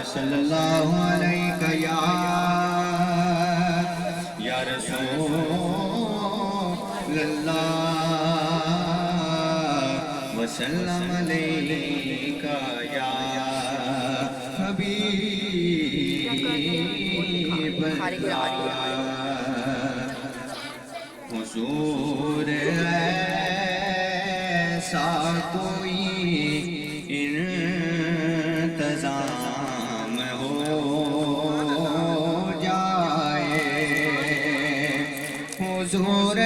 صلی اللہ علیہ یا رسول اللہ وسلم علیک یا حبیب حضور ایسا کوئی انتظام ہو جائے حضور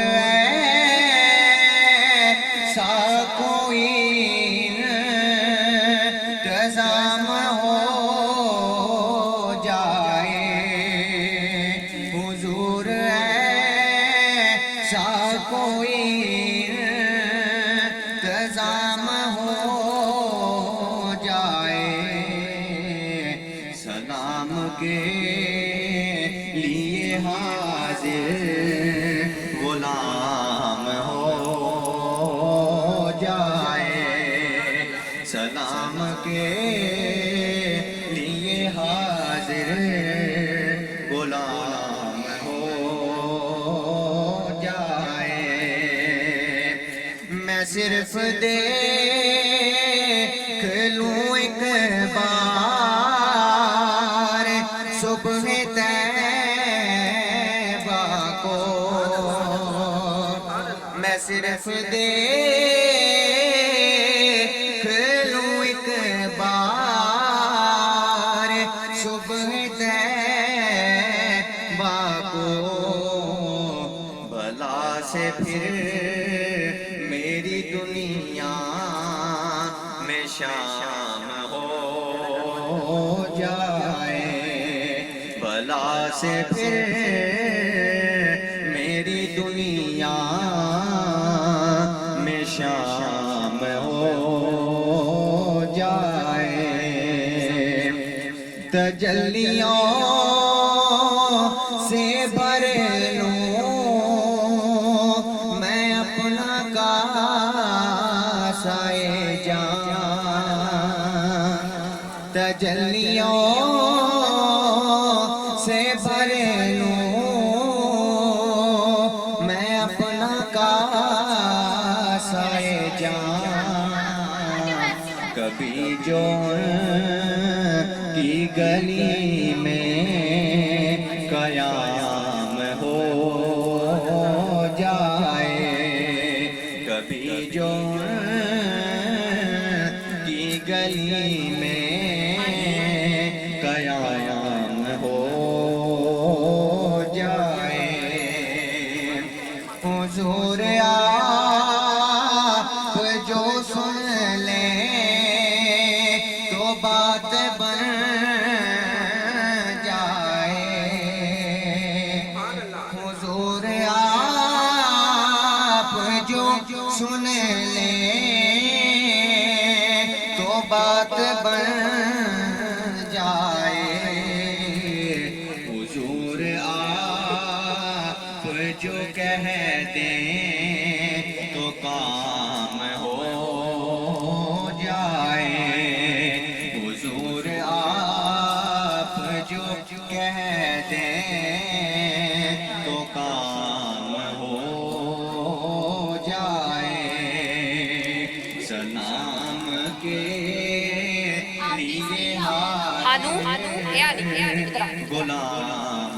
ایسا کوئی انتظام ہو جائے حضور ایسا کوئی انتظام ہو جائے سلام کے لیے حاضر غلام ہو جائے سلام کے لیے حاضر غلام ہو جائے میں صرف دیکھ لوں ایک بار صبح طیبہ کو میں صرف دیکھ لوں ایک بار صبح طیبہ کو بھلا سے پھر میری دنیا میں شام ہو جائے بھلا سے پھر میری دنیا میں شام ہو جائے تجلیوں سے بھر لوں میں اپنا کاسائے جان تجلیوں سے بھر لوں میں اپنا کاسائے جان کبھی جو کی گلی میں قیام ہو جائے کبھی جو کی گلی میں قیام ہو جائے حضور آپ جو سن لیں تو بات بن جائے حضور آپ جو سن لیں تو بات بن جائے حضور آپ جو کہہ دیں تو کام ہو جائے حضور آپ جو کہہ دیں تو کام ہو جائے سلام کے لیے غلام